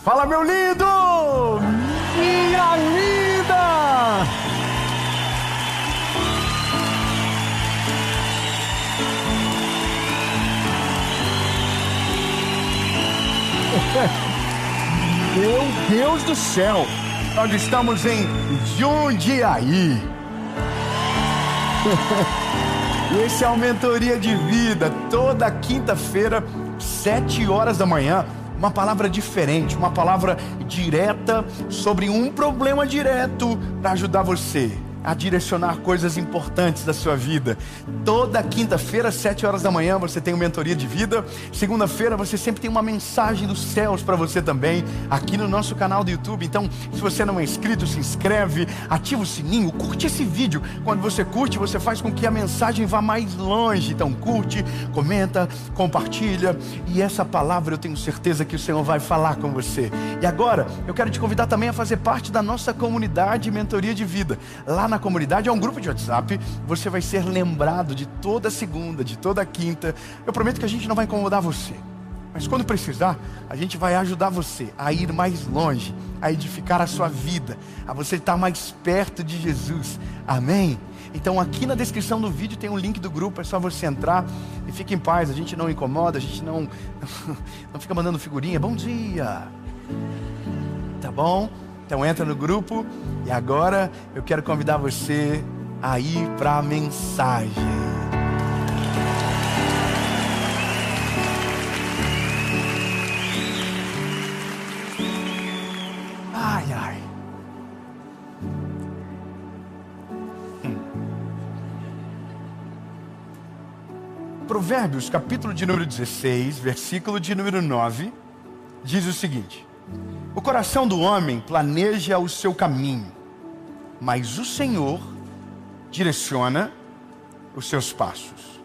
Fala, meu lindo! Minha linda! Meu Deus do céu! Nós estamos em Jundiaí. Esse é o Mentoria de Vida, toda quinta-feira, 7 horas da manhã. Uma palavra diferente, uma palavra direta sobre um problema direto para ajudar você a direcionar coisas importantes da sua vida. Toda quinta-feira, 7 horas da manhã, você tem o Mentoria de Vida. Segunda-feira, você sempre tem uma mensagem dos céus para você também, aqui no nosso canal do YouTube. Então, se você não é inscrito, se inscreve, ativa o sininho, curte esse vídeo. Quando você curte, você faz com que a mensagem vá mais longe. Então, curte, comenta, compartilha. E essa palavra eu tenho certeza que o Senhor vai falar com você. E agora, eu quero te convidar também a fazer parte da nossa comunidade Mentoria de Vida. Lá na comunidade é um grupo de WhatsApp. Você vai ser lembrado de toda segunda, de toda quinta. Eu prometo que a gente não vai incomodar você, mas quando precisar, a gente vai ajudar você a ir mais longe, a edificar a sua vida, a você estar mais perto de Jesus. Amém? Então aqui na descrição do vídeo tem um link do grupo. É só você entrar e fique em paz. A gente não incomoda, a gente não fica mandando figurinha. Bom dia, tá bom? Então entra no grupo. E agora eu quero convidar você a ir para a mensagem. Ai, ai. Provérbios, capítulo de número 16, versículo de número 9, diz o seguinte: o coração do homem planeja o seu caminho, mas o Senhor direciona os seus passos.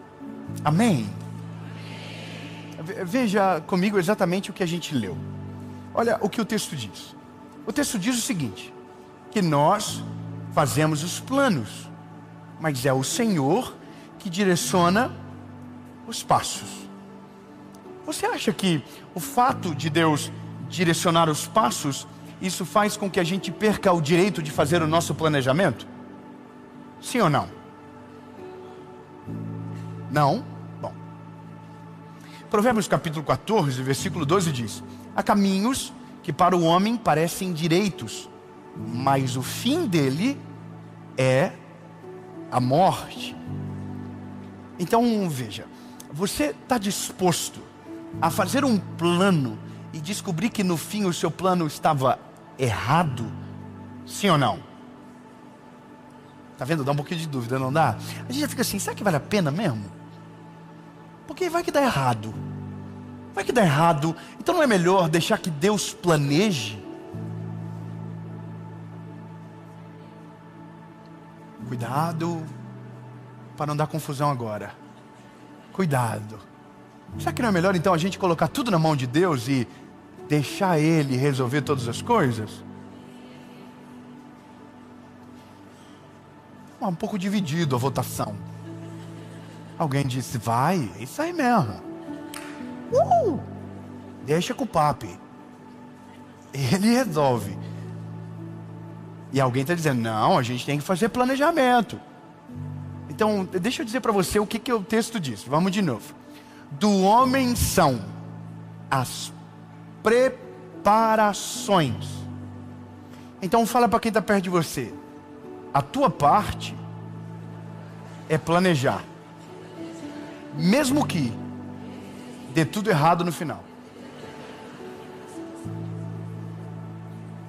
Amém? Veja comigo exatamente o que a gente leu. Olha o que o texto diz. O texto diz o seguinte: que nós fazemos os planos, mas é o Senhor que direciona os passos. Você acha que o fato de Deus direcionar os passos, isso faz com que a gente perca o direito de fazer o nosso planejamento? Sim ou não? Não? Bom. Provérbios capítulo 14, versículo 12 diz: há caminhos que para o homem parecem direitos, mas o fim dele é a morte. Então veja, você está disposto a fazer um plano e descobrir que no fim o seu plano estava errado? Sim ou não? Tá vendo? Dá um pouquinho de dúvida, não dá? A gente já fica assim, será que vale a pena mesmo? Porque vai que dá errado. Vai que dá errado. Então não é melhor deixar que Deus planeje? Cuidado para não dar confusão agora. Cuidado. Será que não é melhor então a gente colocar tudo na mão de Deus e deixar Ele resolver todas as coisas? Um pouco dividido a votação. Alguém disse, vai, é isso aí mesmo. Deixa com o papi. Ele resolve. E alguém está dizendo, não, a gente tem que fazer planejamento. Então, deixa eu dizer para você o que o texto diz. Vamos de novo. Do homem são as preparações. Então fala para quem está perto de você: a tua parte é planejar, mesmo que dê tudo errado no final.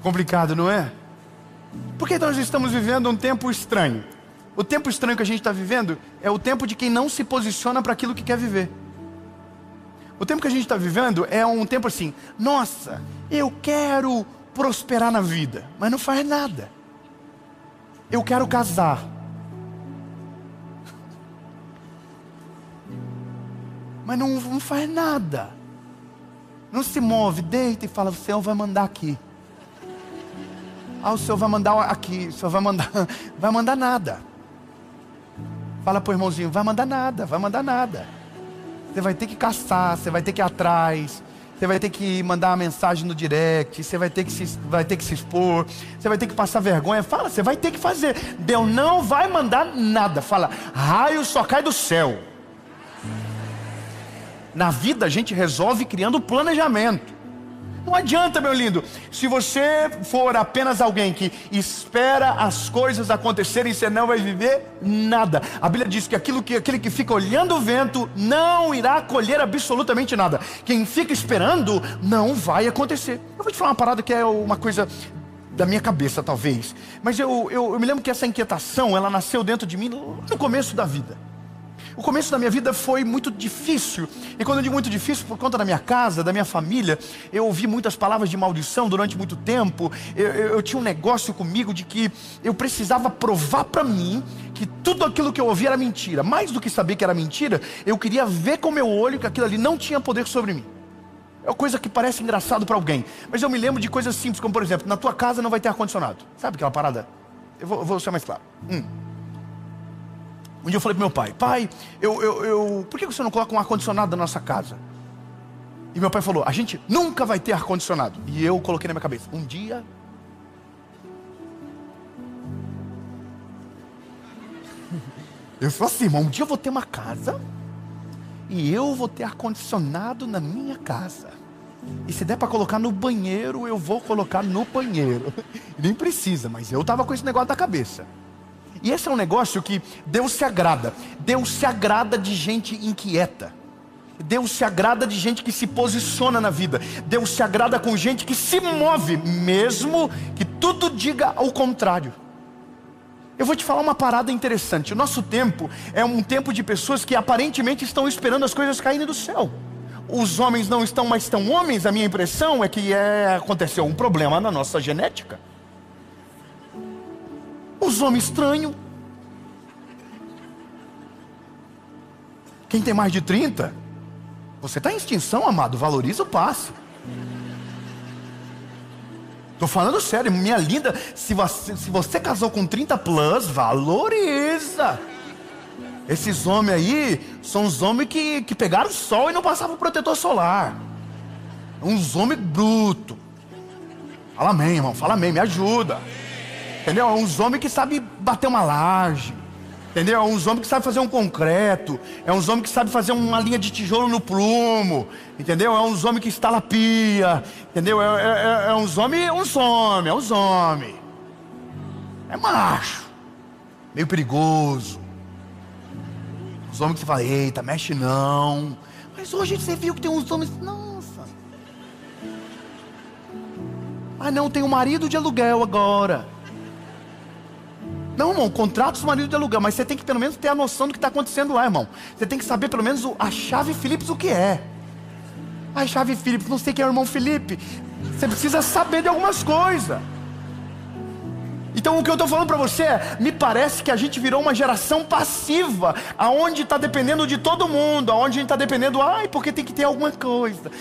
Complicado, não é? Porque nós estamos vivendo um tempo estranho. O tempo estranho que a gente está vivendo é o tempo de quem não se posiciona para aquilo que quer viver. O tempo que a gente está vivendo é um tempo assim: nossa, eu quero prosperar na vida, mas não faz nada. Eu quero casar, mas não faz nada. Não se move, deita e fala, o Senhor vai mandar aqui. Ah, o Senhor vai mandar aqui, o Senhor vai mandar nada. Fala pro irmãozinho, vai mandar nada, vai mandar nada. Você vai ter que caçar, você vai ter que ir atrás. Você vai ter que mandar uma mensagem no direct, você vai ter que se expor, você vai ter que passar vergonha. Fala, você vai ter que fazer. Deus não vai mandar nada. Fala, raio só cai do céu. Na vida a gente resolve criando planejamento. Não adianta, meu lindo, se você for apenas alguém que espera as coisas acontecerem, você não vai viver nada. A Bíblia diz que aquele que fica olhando o vento não irá colher absolutamente nada. Quem fica esperando não vai acontecer. Eu vou te falar uma parada que é uma coisa da minha cabeça, talvez. Mas eu me lembro que essa inquietação, ela nasceu dentro de mim no começo da vida. O começo da minha vida foi muito difícil. E quando eu digo muito difícil, por conta da minha casa, da minha família, eu ouvi muitas palavras de maldição durante muito tempo. Eu tinha um negócio comigo de que eu precisava provar para mim que tudo aquilo que eu ouvia era mentira. Mais do que saber que era mentira, eu queria ver com o meu olho que aquilo ali não tinha poder sobre mim. É uma coisa que parece engraçado para alguém, mas eu me lembro de coisas simples, como por exemplo, na tua casa não vai ter ar-condicionado. Sabe aquela parada? Eu vou ser mais claro. Um dia eu falei pro meu pai, por que você não coloca um ar-condicionado na nossa casa? E meu pai falou, a gente nunca vai ter ar-condicionado. E eu coloquei na minha cabeça, um dia... Eu falei assim, irmão, um dia eu vou ter uma casa e eu vou ter ar-condicionado na minha casa. E se der para colocar no banheiro, eu vou colocar no banheiro. Nem precisa, mas eu tava com esse negócio na cabeça. E esse é um negócio que Deus se agrada. Deus se agrada de gente inquieta. Deus se agrada de gente que se posiciona na vida. Deus se agrada com gente que se move, mesmo que tudo diga ao contrário. Eu vou te falar uma parada interessante. O nosso tempo é um tempo de pessoas que aparentemente estão esperando as coisas caírem do céu. Os homens não estão mais tão homens. A minha impressão é que aconteceu um problema na nossa genética. Os homens estranhos. Quem tem mais de 30, você está em extinção, amado. Valoriza o passe. Estou falando sério, minha linda. Se você casou com 30 plus, valoriza. Esses homens aí são os homens que pegaram o sol e não passavam protetor solar. Uns homens brutos. Fala amém, irmão. Fala amém, me ajuda. Entendeu? É uns homens que sabem bater uma laje. Entendeu? É uns homens que sabem fazer um concreto. É uns homens que sabem fazer uma linha de tijolo no plumo. Entendeu? É uns homens que instalam pia. Entendeu? É uns homens. É macho. Meio perigoso. Os homens que você fala, eita, mexe não. Mas hoje você viu que tem uns homens. Nossa. Ah não, tem um marido de aluguel agora. Não, irmão, contrata os maridos de aluguel, mas você tem que pelo menos ter a noção do que está acontecendo lá, irmão. Você tem que saber pelo menos a chave Phillips o que é. A chave Phillips, não sei quem é o irmão Felipe. Você precisa saber de algumas coisas. Então o que eu estou falando para você é, me parece que a gente virou uma geração passiva, aonde está dependendo de todo mundo, aonde a gente está dependendo, porque tem que ter alguma coisa,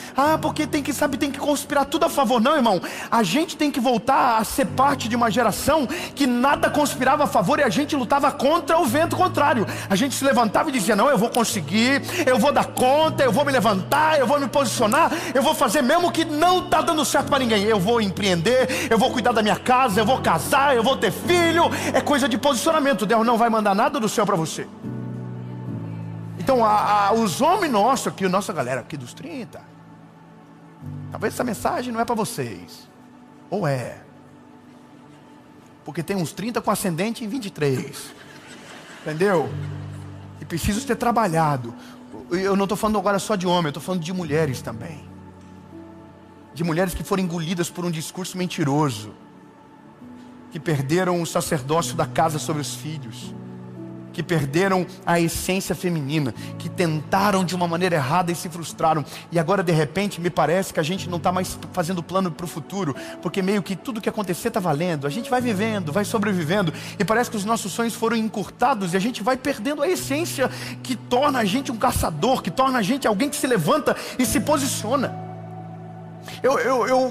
porque tem que conspirar tudo a favor. Não, irmão, a gente tem que voltar a ser parte de uma geração que nada conspirava a favor e a gente lutava contra o vento contrário. A gente se levantava e dizia, não, eu vou conseguir, eu vou dar conta, eu vou me levantar, eu vou me posicionar, eu vou fazer mesmo que não está dando certo para ninguém. Eu vou empreender, eu vou cuidar da minha casa, eu vou casar, eu vou ter filho. É coisa de posicionamento. Deus não vai mandar nada do céu para você. Então os homens nossos aqui, nossa galera aqui dos 30, talvez essa mensagem não é para vocês. Ou é? Porque tem uns 30 com ascendente em 23. Entendeu? E preciso ter trabalhado. Eu não estou falando agora só de homem, eu estou falando de mulheres também. De mulheres que foram engolidas por um discurso mentiroso, que perderam o sacerdócio da casa sobre os filhos, que perderam a essência feminina, que tentaram de uma maneira errada e se frustraram. E agora de repente me parece que a gente não está mais fazendo plano para o futuro, porque meio que tudo que acontecer está valendo. A gente vai vivendo, vai sobrevivendo, e parece que os nossos sonhos foram encurtados, e a gente vai perdendo a essência que torna a gente um caçador, que torna a gente alguém que se levanta e se posiciona.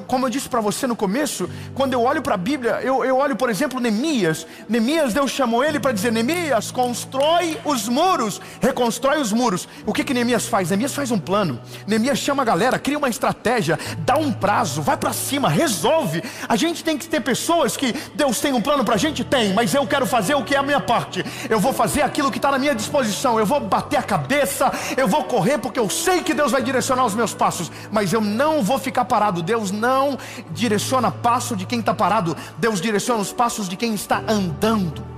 Como eu disse para você no começo, quando eu olho para a Bíblia, eu olho, por exemplo, Neemias. Neemias, Deus chamou ele para dizer: Neemias, constrói os muros, reconstrói os muros. O que Neemias faz? Neemias faz um plano. Neemias chama a galera, cria uma estratégia, dá um prazo, vai para cima, resolve. A gente tem que ter pessoas que Deus tem um plano para a gente? Tem, mas eu quero fazer o que é a minha parte. Eu vou fazer aquilo que está na minha disposição. Eu vou bater a cabeça, eu vou correr, porque eu sei que Deus vai direcionar os meus passos, mas eu não vou ficar parado. Deus não direciona passo de quem está parado, Deus direciona os passos de quem está andando.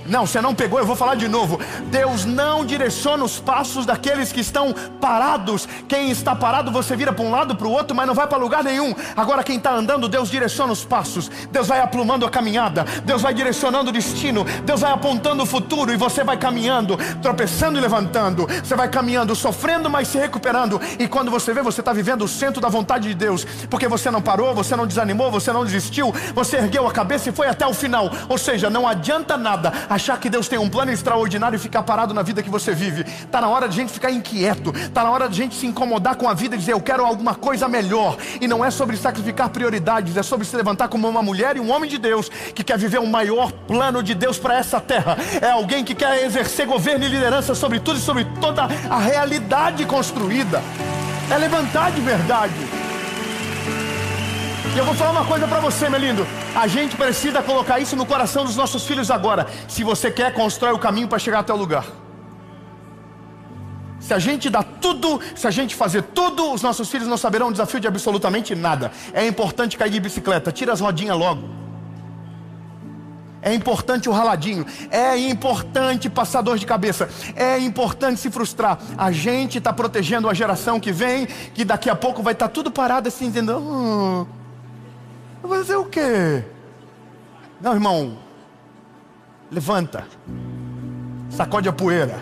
Não, você não pegou, eu vou falar de novo. Deus não direciona os passos daqueles que estão parados. Quem está parado, você vira para um lado, para o outro, mas não vai para lugar nenhum. Agora quem está andando, Deus direciona os passos. Deus vai aplumando a caminhada, Deus vai direcionando o destino, Deus vai apontando o futuro, e você vai caminhando, tropeçando e levantando. Você vai caminhando, sofrendo, mas se recuperando. E quando você vê, você está vivendo o centro da vontade de Deus, porque você não parou, você não desanimou, você não desistiu, você ergueu a cabeça e foi até o final. Ou seja, não adianta nada achar que Deus tem um plano extraordinário e ficar parado na vida que você vive. Está na hora de a gente ficar inquieto, está na hora de a gente se incomodar com a vida e dizer: eu quero alguma coisa melhor. E não é sobre sacrificar prioridades, é sobre se levantar como uma mulher e um homem de Deus que quer viver o maior plano de Deus para essa terra. É alguém que quer exercer governo e liderança sobre tudo e sobre toda a realidade construída. É levantar de verdade. E eu vou falar uma coisa para você, meu lindo. A gente precisa colocar isso no coração dos nossos filhos agora. Se você quer, constrói o caminho para chegar até o lugar. Se a gente dá tudo, se a gente fazer tudo, os nossos filhos não saberão o desafio de absolutamente nada. É importante cair de bicicleta, tira as rodinhas logo. É importante o raladinho, é importante passar dor de cabeça, é importante se frustrar. A gente está protegendo a geração que vem, que daqui a pouco vai estar tudo parado assim, dizendo: vai fazer o quê? Não, irmão, levanta, sacode a poeira,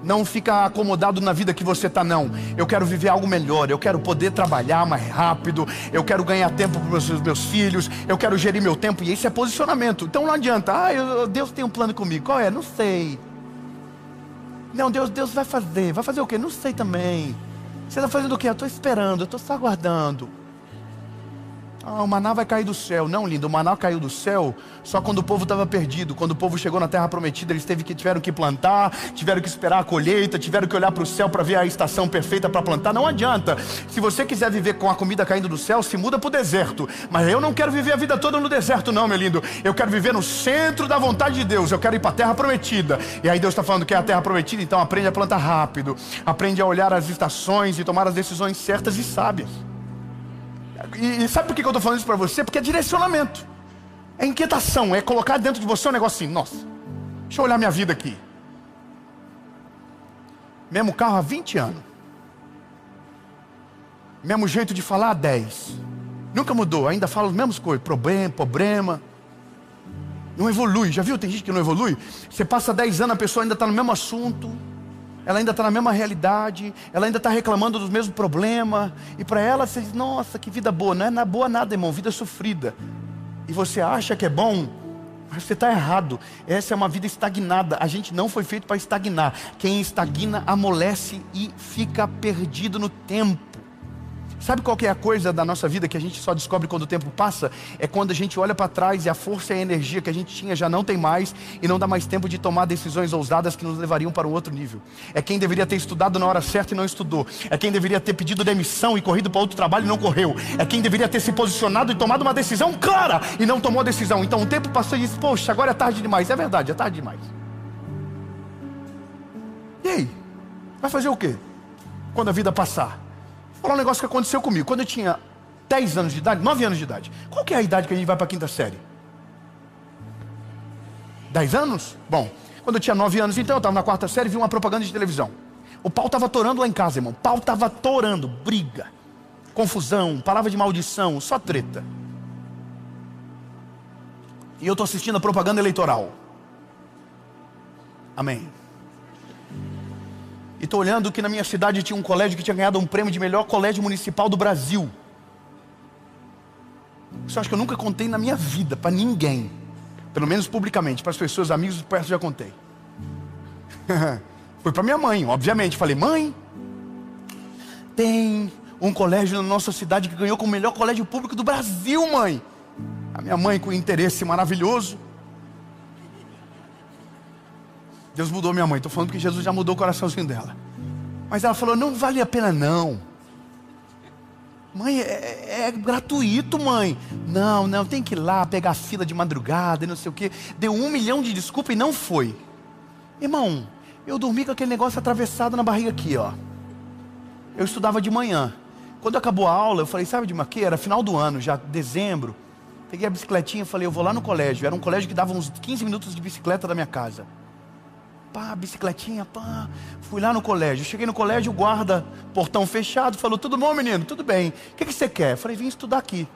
não fica acomodado na vida que você está, não. Eu quero viver algo melhor, eu quero poder trabalhar mais rápido, eu quero ganhar tempo para os meus filhos, eu quero gerir meu tempo, e isso é posicionamento. Então não adianta: Deus tem um plano comigo. Qual é? Não sei. Não, Deus vai fazer o quê? Não sei também. Você está fazendo o quê? Eu estou esperando, eu estou só aguardando. O maná vai cair do céu. Não, lindo, o maná caiu do céu só quando o povo estava perdido. Quando o povo chegou na terra prometida, eles tiveram que plantar, tiveram que esperar a colheita, tiveram que olhar para o céu para ver a estação perfeita para plantar. Não adianta. Se você quiser viver com a comida caindo do céu, se muda para o deserto. Mas eu não quero viver a vida toda no deserto, não, meu lindo. Eu quero viver no centro da vontade de Deus. Eu quero ir para a terra prometida. E aí Deus está falando que é a terra prometida, então aprende a plantar rápido, aprende a olhar as estações e tomar as decisões certas e sábias. E sabe por que eu estou falando isso para você? Porque é direcionamento, é inquietação, é colocar dentro de você um negócio assim: nossa, deixa eu olhar minha vida aqui. Mesmo carro há 20 anos, mesmo jeito de falar há 10, nunca mudou, ainda fala as mesmas coisas, problema, não evolui. Já viu, tem gente que não evolui? Você passa 10 anos, a pessoa ainda está no mesmo assunto, ela ainda está na mesma realidade, ela ainda está reclamando dos mesmos problemas, e para ela você diz: nossa, que vida boa. Não é boa nada, irmão, vida sofrida. E você acha que é bom, mas você está errado. Essa é uma vida estagnada. A gente não foi feito para estagnar. Quem estagna amolece e fica perdido no tempo. Sabe qual que é a coisa da nossa vida que a gente só descobre quando o tempo passa? É quando a gente olha para trás e a força e a energia que a gente tinha já não tem mais, e não dá mais tempo de tomar decisões ousadas que nos levariam para um outro nível. É quem deveria ter estudado na hora certa e não estudou. É quem deveria ter pedido demissão e corrido para outro trabalho e não correu. É quem deveria ter se posicionado e tomado uma decisão clara e não tomou a decisão. Então o tempo passou e disse: poxa, agora é tarde demais. É verdade, é tarde demais. E aí? Vai fazer o quê quando a vida passar? Vou falar um negócio que aconteceu comigo. Quando eu tinha 10 anos de idade, 9 anos de idade. Qual que é a idade que a gente vai para a quinta série? 10 anos? Bom, quando eu tinha 9 anos, então eu estava na quarta série e vi uma propaganda de televisão. O pau estava torando lá em casa, irmão. O pau estava torando, briga, confusão, palavra de maldição, só treta. E eu estou assistindo a propaganda eleitoral. Amém. E estou olhando que na minha cidade tinha um colégio que tinha ganhado um prêmio de melhor colégio municipal do Brasil. Isso eu acho que eu nunca contei na minha vida para ninguém. Pelo menos publicamente, para as pessoas, amigos perto, já contei. Foi para minha mãe, obviamente. Falei: mãe, tem um colégio na nossa cidade que ganhou como o melhor colégio público do Brasil, mãe. A minha mãe, com interesse maravilhoso. Deus mudou minha mãe. Estou falando que Jesus já mudou o coraçãozinho dela. Mas ela falou, não vale a pena não. Mãe, é gratuito, mãe. Não, tem que ir lá, pegar a fila de madrugada e não sei o quê. Deu 1 milhão de desculpa e não foi. Irmão, eu dormi com aquele negócio atravessado na barriga aqui, ó. Eu estudava de manhã. Quando acabou a aula, eu falei, sabe de uma quê? Era final do ano, já dezembro. Peguei a bicicletinha e falei, eu vou lá no colégio. Era um colégio que dava uns 15 minutos de bicicleta da minha casa. Pá, bicicletinha, pá. Fui lá no colégio. Cheguei no colégio, o guarda, portão fechado, falou, tudo bom, menino? Tudo bem. O que você quer? Eu falei, vim estudar aqui.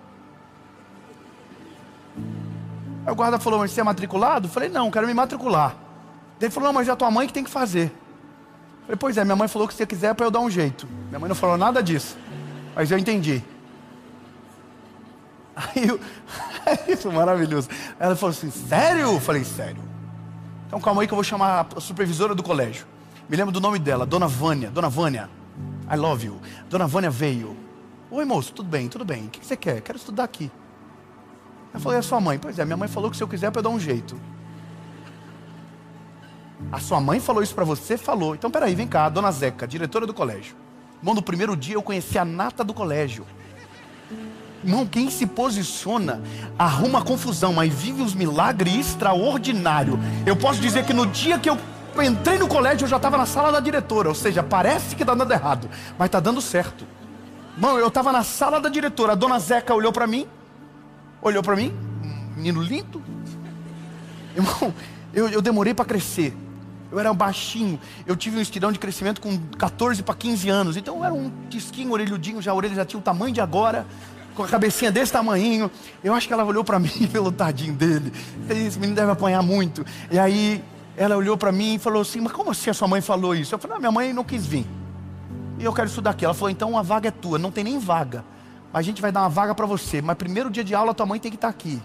Aí o guarda falou, mas você é matriculado? Eu falei, não, quero me matricular. Ele falou, não, mas é a tua mãe que tem que fazer. Eu falei, pois é, minha mãe falou que se você quiser para eu dar um jeito. Minha mãe não falou nada disso, mas eu entendi. Isso é maravilhoso. Ela falou assim, sério? Eu falei, sério. Então calma aí que eu vou chamar a supervisora do colégio. Me lembro do nome dela, Dona Vânia. Dona Vânia, I love you. Dona Vânia veio. Oi moço, tudo bem, tudo bem. O que você quer? Quero estudar aqui. Ela falou, é a sua mãe? Pois é, minha mãe falou que se eu quiser para eu dar um jeito. A sua mãe falou isso para você? Falou. Então peraí, vem cá, a Dona Zeca, diretora do colégio. Irmão, no primeiro dia eu conheci a nata do colégio. Irmão, quem se posiciona arruma confusão, mas vive os milagres extraordinários. Eu posso dizer que no dia que eu entrei no colégio, eu já estava na sala da diretora. Ou seja, parece que está dando errado, mas está dando certo. Irmão, eu estava na sala da diretora. A Dona Zeca olhou para mim, menino lindo. Irmão, eu demorei para crescer. Eu era baixinho, eu tive um estirão de crescimento com 14 para 15 anos. Então eu era um disquinho, orelhudinho, a orelha já tinha o tamanho de agora, com a cabecinha desse tamanhinho. Eu acho que ela olhou para mim pelo tadinho dele. Esse menino deve apanhar muito. E aí ela olhou para mim e falou assim, mas como assim a sua mãe falou isso? Eu falei, minha mãe não quis vir. E eu quero estudar aqui. Ela falou, então a vaga é tua, não tem nem vaga. A gente vai dar uma vaga para você, mas primeiro dia de aula tua mãe tem que estar aqui.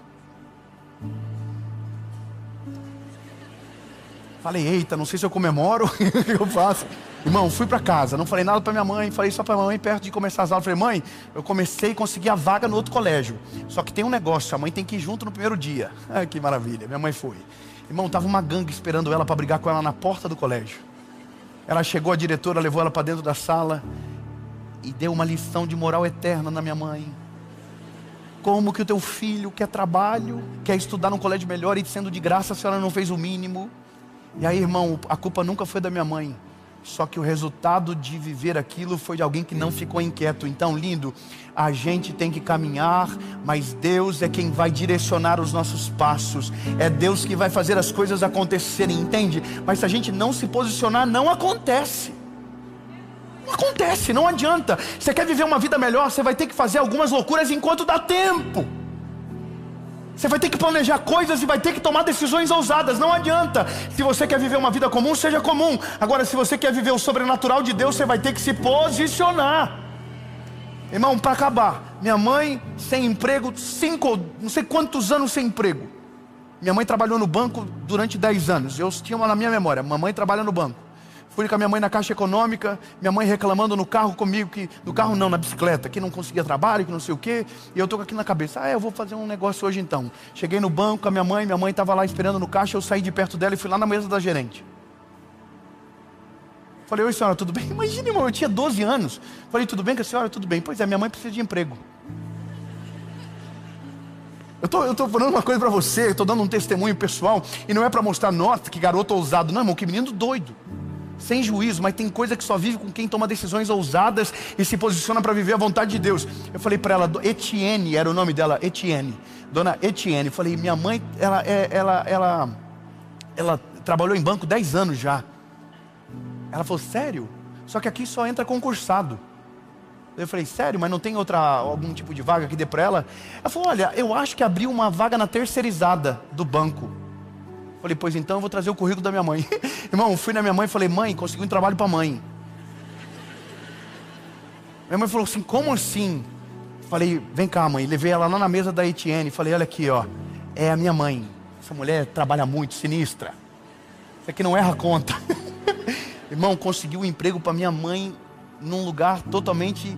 Falei, eita, não sei se eu comemoro, o que eu faço? Irmão, fui para casa, não falei nada para minha mãe, falei só para minha mãe perto de começar as aulas. Falei, mãe, eu comecei e consegui a vaga no outro colégio. Só que tem um negócio, a mãe tem que ir junto no primeiro dia. Ai, que maravilha, minha mãe foi. Irmão, tava uma gangue esperando ela para brigar com ela na porta do colégio. Ela chegou, a diretora levou ela para dentro da sala e deu uma lição de moral eterna na minha mãe. Como que o teu filho quer trabalho, quer estudar num colégio melhor e sendo de graça a senhora não fez o mínimo? E aí, irmão, a culpa nunca foi da minha mãe. Só que o resultado de viver aquilo foi de alguém que não ficou inquieto. Então, lindo, a gente tem que caminhar, mas Deus é quem vai direcionar os nossos passos. É Deus que vai fazer as coisas acontecerem, entende? Mas se a gente não se posicionar, não acontece. Não acontece, não adianta. Você quer viver uma vida melhor, você vai ter que fazer algumas loucuras enquanto dá tempo. Você vai ter que planejar coisas e vai ter que tomar decisões ousadas. Não adianta. Se você quer viver uma vida comum, seja comum. Agora, se você quer viver o sobrenatural de Deus, você vai ter que se posicionar. Irmão, para acabar, minha mãe sem emprego, não sei quantos anos sem emprego. Minha mãe trabalhou no banco durante 10 anos. Eu tinha uma na minha memória, mamãe trabalha no banco. Fui com a minha mãe na Caixa Econômica, minha mãe reclamando no carro comigo, no carro não, na bicicleta, que não conseguia trabalho, que não sei o quê. E eu tô aqui na cabeça, eu vou fazer um negócio hoje então. Cheguei no banco com a minha mãe estava lá esperando no caixa, eu saí de perto dela e fui lá na mesa da gerente. Falei, oi senhora, tudo bem? Imagina, irmão, eu tinha 12 anos. Falei, tudo bem com a senhora? Tudo bem. Pois é, minha mãe precisa de emprego. Eu tô falando uma coisa para você, eu tô dando um testemunho pessoal, e não é para mostrar, nossa, que garoto ousado. Não, irmão, que menino doido. Sem juízo, mas tem coisa que só vive com quem toma decisões ousadas e se posiciona para viver a vontade de Deus. Eu falei para ela, Etienne, era o nome dela, Etienne, Dona Etienne. Falei, minha mãe, ela trabalhou em banco 10 anos já. Ela falou, sério? Só que aqui só entra concursado. Eu falei, sério, mas não tem algum tipo de vaga que dê para ela? Ela falou, olha, eu acho que abriu uma vaga na terceirizada do banco. Falei, pois então eu vou trazer o currículo da minha mãe. Irmão, fui na minha mãe e falei, mãe, consegui um trabalho para mãe. Minha mãe falou assim, como assim? Falei, vem cá mãe, levei ela lá na mesa da Etienne. Falei, olha aqui ó, é a minha mãe. Essa mulher trabalha muito, sinistra. Isso aqui não erra a conta. Irmão, consegui um emprego para minha mãe num lugar totalmente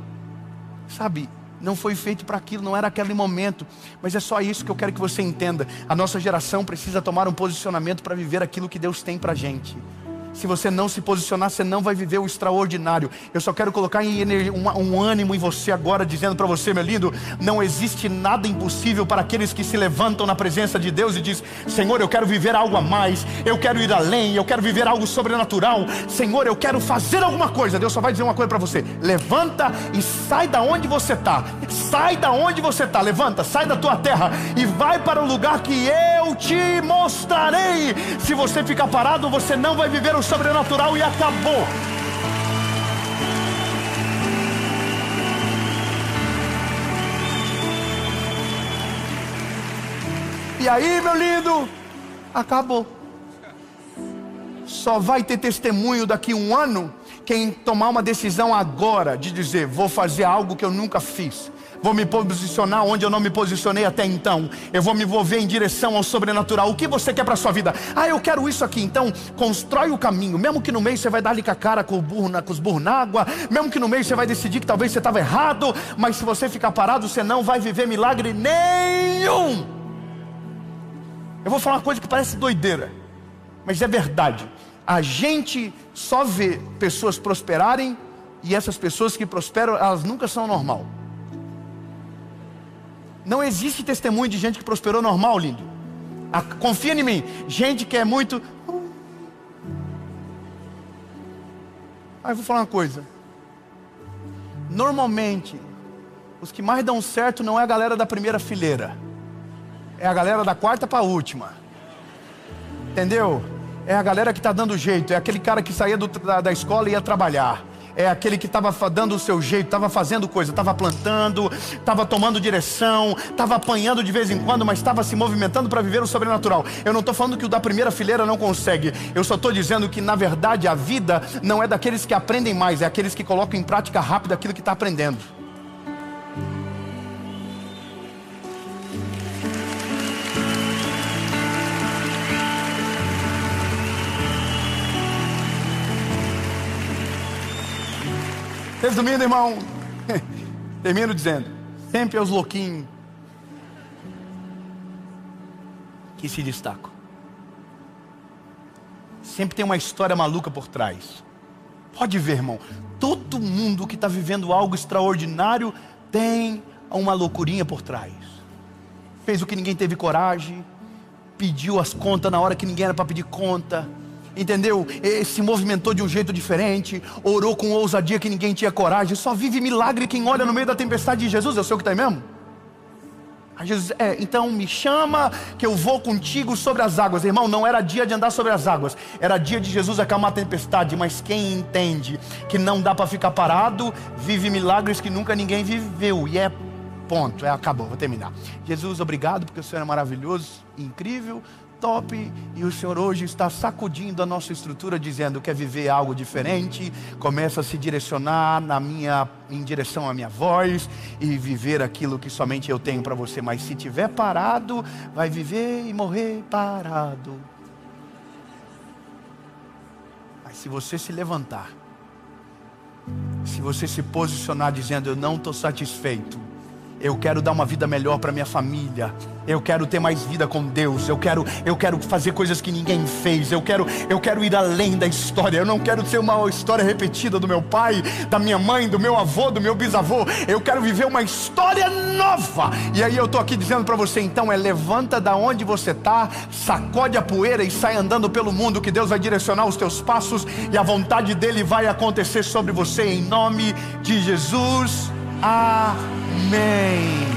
sabe, não foi feito para aquilo, não era aquele momento. Mas é só isso que eu quero que você entenda. A nossa geração precisa tomar um posicionamento para viver aquilo que Deus tem para a gente. Se você não se posicionar, você não vai viver o extraordinário. Eu só quero colocar um ânimo em você agora, dizendo para você, meu lindo, não existe nada impossível para aqueles que se levantam na presença de Deus e diz: Senhor, eu quero viver algo a mais, eu quero ir além, eu quero viver algo sobrenatural. Senhor, eu quero fazer alguma coisa. Deus só vai dizer uma coisa para você: levanta e sai da onde você está. Sai da onde você está, levanta, sai da tua terra e vai para o lugar que eu te mostrarei. Se você ficar parado, você não vai viver o sobrenatural e acabou. E aí, meu lindo, acabou. Só vai ter testemunho daqui a um ano quem tomar uma decisão agora de dizer: vou fazer algo que eu nunca fiz, vou me posicionar onde eu não me posicionei até então, eu vou me envolver em direção ao sobrenatural. O que você quer para a sua vida? Ah, eu quero isso aqui. Então constrói o caminho, mesmo que no meio você vai dar ali com a cara com os burros na água, mesmo que no meio você vai decidir que talvez você estava errado, mas se você ficar parado, você não vai viver milagre nenhum. Eu vou falar uma coisa que parece doideira, mas é verdade. A gente só vê pessoas prosperarem, e essas pessoas que prosperam, elas nunca são normal. Não existe testemunho de gente que prosperou normal, lindo. Confia em mim. Gente que é muito... Eu vou falar uma coisa. Normalmente, os que mais dão certo não é a galera da primeira fileira, é a galera da quarta para a última. Entendeu? É a galera que está dando jeito. É aquele cara que saía da escola e ia trabalhar. É aquele que estava dando o seu jeito, estava fazendo coisa, estava plantando, estava tomando direção, estava apanhando de vez em quando, mas estava se movimentando para viver o sobrenatural. Eu não estou falando que o da primeira fileira não consegue. Eu só estou dizendo que, na verdade, a vida não é daqueles que aprendem mais, é aqueles que colocam em prática rápido aquilo que está aprendendo. Resumindo, irmão, termino dizendo: sempre é os louquinhos que se destacam. Sempre tem uma história maluca por trás. Pode ver, irmão, todo mundo que está vivendo algo extraordinário tem uma loucurinha por trás. Fez o que ninguém teve coragem, pediu as contas na hora que ninguém era para pedir conta. Entendeu? Se movimentou de um jeito diferente, orou com ousadia que ninguém tinha coragem. Só vive milagre quem olha no meio da tempestade de Jesus. Eu sei o que está aí mesmo? Aí Jesus, então me chama que eu vou contigo sobre as águas. Irmão, não era dia de andar sobre as águas, era dia de Jesus acalmar a tempestade. Mas quem entende que não dá para ficar parado, vive milagres que nunca ninguém viveu. E ponto, acabou, vou terminar. Jesus, obrigado porque o Senhor é maravilhoso, incrível, top, e o Senhor hoje está sacudindo a nossa estrutura, dizendo: quer viver algo diferente, começa a se direcionar em direção à minha voz e viver aquilo que somente eu tenho para você. Mas se tiver parado, vai viver e morrer parado. Mas se você se levantar, se você se posicionar dizendo: eu não estou satisfeito, eu quero dar uma vida melhor para minha família, eu quero ter mais vida com Deus, eu quero fazer coisas que ninguém fez, eu quero ir além da história, eu não quero ser uma história repetida do meu pai, da minha mãe, do meu avô, do meu bisavô, eu quero viver uma história nova. E aí eu estou aqui dizendo para você, então, levanta da onde você está, sacode a poeira e sai andando pelo mundo, que Deus vai direcionar os teus passos e a vontade dele vai acontecer sobre você, em nome de Jesus. Amém.